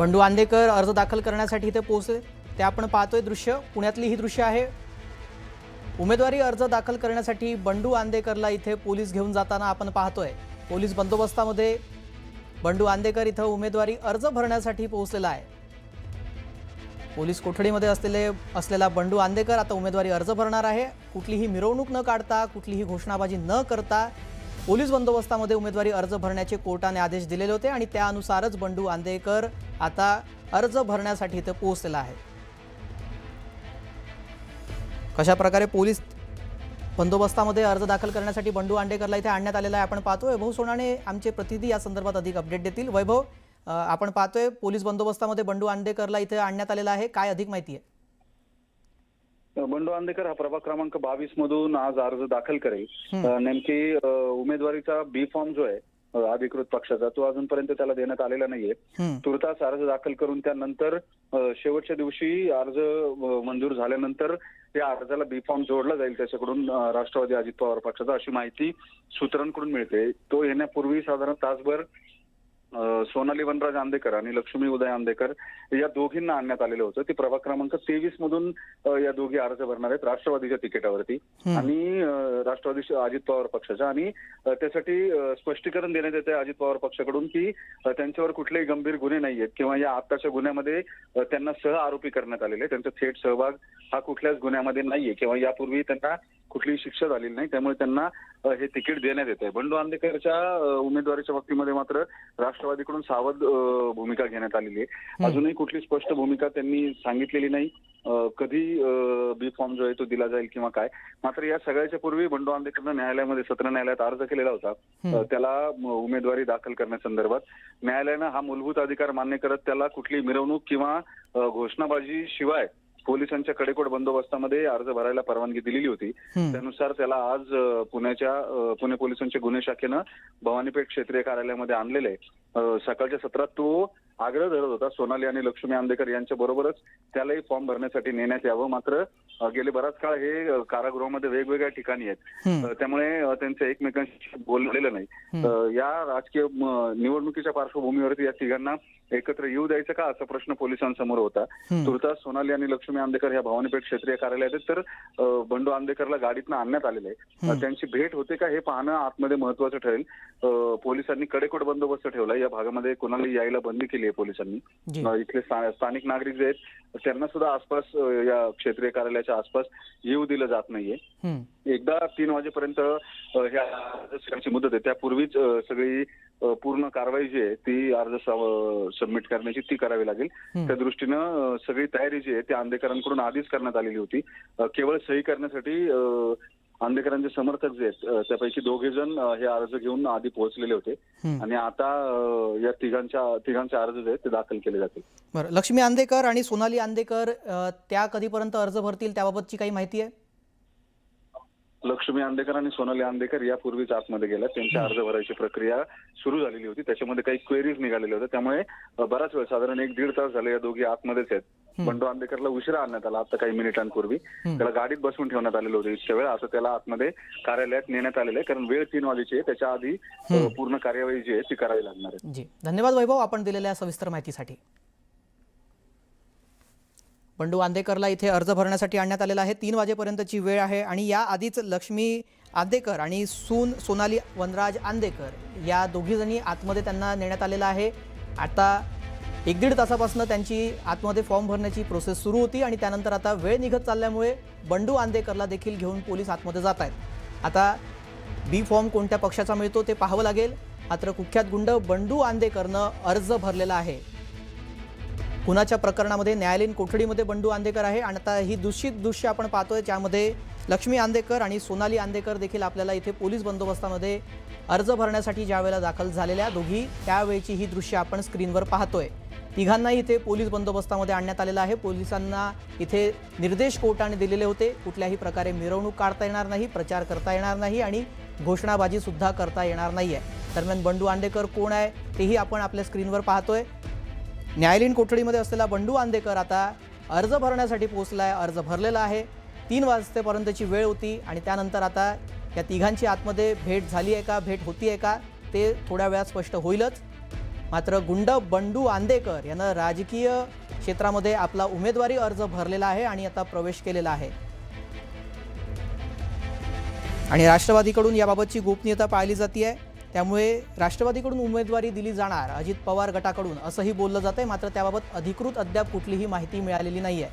बंडू आंदेकर अर्ज दाखल करण्यासाठी इथे पोहोचले ते आपण पाहतोय दृश्य। पुण्यातली ही दृश्य आहे। उमेदवारी अर्ज दाखल करण्यासाठी बंडू आंदेकरला इथे पोलीस घेऊन जाताना आपण पाहतोय। पोलीस बंदोबस्तामध्ये बंडू आंदेकर इथे उमेदवारी अर्ज भरण्यासाठी पोहोचलेला आहे। पोलीस कोठडीमध्ये असलेला बंडू आंदेकर आता उमेदवारी अर्ज भरणार आहे। कुठलीही मिरवणूक न काढता, कुठलीही घोषणाबाजी न करता पोलीस बंदोबस्तामध्ये उमेदवारी अर्ज भरण्याचे कोर्टाने आदेश दिलेले होते आणि त्यानुसारच बंडू आंदेकर आता अर्ज भरण्यासाठी इथे पोहोचलेला आहे। कशा प्रकारे पोलीस बंदोबस्तामध्ये अर्ज दाखल करण्यासाठी बंडू आंदेकरला इथे आणण्यात आलेला आहे आपण पाहतोय। वैभव सोनाने आमचे प्रतिनिधी या संदर्भात अधिक अपडेट देतील। वैभव, आपण पाहतोय पोलीस बंदोबस्तामध्ये बंडू आंदेकरला इथे आणण्यात आलेला आहे, काय अधिक माहिती आहे? बंडू आंदेकर हा प्रभाग क्रमांक 22 मधून आज अर्ज दाखल करेल। नेमकी उमेदवारीचा बी फॉर्म जो आहे अधिकृत पक्षाचा तो अजूनपर्यंत त्याला देण्यात आलेला नाहीये। तुर्तास अर्ज दाखल करून त्यानंतर शेवटच्या दिवशी अर्ज मंजूर झाल्यानंतर त्या अर्जाला बी फॉर्म जोडला जाईल त्याच्याकडून राष्ट्रवादी अजित पवार पक्षाचा, अशी माहिती सूत्रांकडून मिळते। तो येण्यापूर्वी साधारण तासभर सोनाली वनराज आंदेकर आणि लक्ष्मी उदय आंदेकर या दोघींना आणण्यात आलेलं होतं। ते प्रभाग क्रमांक 23 मधून या दोघी अर्ज भरणार आहेत राष्ट्रवादीच्या तिकिटावरती आणि राष्ट्रवादी अजित पवार पक्षाच्या, आणि त्यासाठी स्पष्टीकरण देण्यात येते अजित पवार पक्षाकडून की त्यांच्यावर कुठलेही गंभीर गुन्हे नाहीयेत किंवा या आताच्या गुन्ह्यामध्ये त्यांना सह आरोपी करण्यात आलेले, त्यांचा थेट सहभाग हा कुठल्याच गुन्ह्यामध्ये नाहीये किंवा यापूर्वी त्यांना कुठलीही शिक्षा झालेली नाही, त्यामुळे त्यांना हे तिकीट देण्यात येत आहे। बंडू आंदेकरच्या उमेदवारीच्या बाबतीमध्ये मात्र राष्ट्रवादीकडून सावध भूमिका घेण्यात आलेली आहे। अजूनही कुठली स्पष्ट भूमिका त्यांनी सांगितलेली नाही कधी बी फॉर्म जो आहे तो दिला जाईल किंवा काय। मात्र या सगळ्याच्या पूर्वी बंडू आंदेकरनं न्यायालयामध्ये सत्र न्यायालयात अर्ज केलेला होता त्याला उमेदवारी दाखल करण्यासंदर्भात। न्यायालयानं हा मूलभूत अधिकार मान्य करत त्याला कुठली मिरवणूक किंवा घोषणाबाजी शिवाय पोलिसांच्या कडेकोट बंदोबस्तामध्ये अर्ज भरायला परवानगी दिलेली होती। त्यानुसार त्याला आज पुणे पोलिसांच्या गुन्हे शाखेनं भवानीपेठ क्षेत्रीय कार्यालयामध्ये आणलेलं आहे। सकाळच्या सत्रात तो आग्रह धरत होता सोनाली आणि लक्ष्मी आंदेकर यांच्या बरोबरच त्यालाही फॉर्म भरण्यासाठी नेण्यात यावं, मात्र गेले बराच काळ हे कारागृहामध्ये वेगवेगळ्या ठिकाणी आहेत, त्यामुळे त्यांचं एकमेकांशी बोललेलं नाही। या राजकीय निवडणुकीच्या पार्श्वभूमीवरती या तिघांना एकत्र येऊ द्यायचं का असा प्रश्न पोलिसांसमोर होता। तुर्तास सोनाली आणि लक्ष्मी आंदेकर ह्या भवानीपेठ क्षेत्रीय कार्यालयात आहेत, तर बंडू आंदेकरला गाडीतनं आणण्यात आलेलं आहे। त्यांची भेट होते का हे पाहणं आतमध्ये महत्वाचं ठरेल। पोलिसांनी कडेकोट बंदोबस्त ठेवला, या भागामध्ये कोणालाही यायला बंदी केली आहे पोलिसांनी। इथले स्थानिक नागरिक जे आहेत त्यांना सुद्धा आसपास या क्षेत्रीय कार्यालयाच्या आसपास येऊ दिलं जात नाहीये। एकदा 3 वाजेपर्यंत ह्या मुदत आहे त्यापूर्वीच सगळी पूर्ण कारवाई जी आहे ती अर्ज सबमिट करण्याची ती करावी लागेल। त्या दृष्टीनं सगळी तयारी जी आहे ती आंदेकरांकडून आधीच करण्यात आलेली होती। केवळ सही करण्यासाठी आंदेकरांचे समर्थक जे आहेत त्यापैकी 2 जण हे अर्ज घेऊन आधी पोहोचलेले होते आणि आता या तिघांचे अर्ज जे आहेत ते दाखल केले जातील। बरं, लक्ष्मी आंदेकर आणि सोनाली आंदेकर त्या कधीपर्यंत अर्ज भरतील त्याबाबतची काही माहिती आहे? लक्ष्मी आंदेकर आणि सोनाली आंदेकर यापूर्वीच आतमध्ये गेल्या, त्यांच्या अर्ज भरायची प्रक्रिया सुरू झालेली होती, त्याच्यामध्ये काही क्वेरीज निघालेल्या होत्या, त्यामुळे बराच वेळ साधारण 1-1.5 तास झाले या दोघी आतमध्येच आहेत। बंडू आंदेकरला उशिरा आणण्यात आला, आता काही मिनिटांपूर्वी त्याला गाडीत बसवून ठेवण्यात आलेलं होतं इतक्या वेळ, आता त्याला आतमध्ये कार्यालयात नेण्यात आलेलं आहे कारण वेळ 3 वाजेची आहे, त्याच्या आधी पूर्ण कार्यवाही जी आहे ती करावी लागणार आहे। जी, धन्यवाद वैभव आपण दिलेल्या सविस्तर माहितीसाठी। बंडू आंदेकरला इथे अर्ज भरण्यासाठी आणण्यात आलेला आहे, 3 वाजेपर्यंतची वेळ आहे आणि या आधीच लक्ष्मी आंदेकर आणि सून सोनाली वनराज आंदेकर या दोघी जणी आतमध्ये त्यांना नेण्यात आलेला आहे। आता 1-1.5 तासापासून त्यांची आतमध्ये फॉर्म भरण्याची प्रोसेस सुरू होती आणि त्यानंतर आता वेळ निघत चालल्यामुळे बंडू आंदेकरला देखील घेऊन पोलीस आतमध्ये जात आहेत। आता बी फॉर्म कोणत्या पक्षाचा मिळतो ते पाहावं लागेल, मात्र कुख्यात गुंड बंडू आंदेकरनं अर्ज भरलेला आहे। खुनाच्या प्रकरणामध्ये न्यायालयीन कोठडीमध्ये बंडू आंदेकर आहे आणि आता ही दृश्य आपण पाहतोय ज्यामध्ये लक्ष्मी आंदेकर आणि सोनाली आंदेकर देखील आपल्याला इथे पोलीस बंदोबस्तामध्ये अर्ज भरण्यासाठी ज्यावेळेला दाखल झालेल्या दोघी त्यावेळची ही दृश्य आपण स्क्रीनवर पाहतोय। तिघांनाही इथे पोलीस बंदोबस्तामध्ये आणण्यात आलेलं आहे। पोलिसांना इथे निर्देश कोर्टाने दिलेले होते, कुठल्याही प्रकारे मिरवणूक काढता येणार नाही, प्रचार करता येणार नाही आणि घोषणाबाजी सुद्धा करता येणार नाहीये। दरम्यान बंडू आंदेकर कोण आहे तेही आपण आपल्या स्क्रीनवर पाहतोय। न्यायालयीन कोठडीमध्ये असलेला बंडू आंदेकर आता अर्ज भरण्यासाठी पोहोचलाय, अर्ज भरलेला आहे। 3 वाजेपर्यंतची वेळ होती आणि त्यानंतर आता या तिघांची आतमध्ये भेट झाली आहे का, भेट होती आहे का ते थोड्या वेळात स्पष्ट होईलच। मात्र गुंड बंडू आंदेकर यानं राजकीय क्षेत्रामध्ये आपला उमेदवारी अर्ज भरलेला आहे आणि आता प्रवेश केलेला आहे आणि राष्ट्रवादीकडून याबाबतची गोपनीयता पाळली जाते, त्यामुळे राष्ट्रवादीकडून उमेदवारी दिली जाणार अजित पवार गटाकडून असंही बोललं जातंय। मात्र त्याबाबत अधिकृत अद्याप कुठलीही माहिती मिळालेली नाहीये।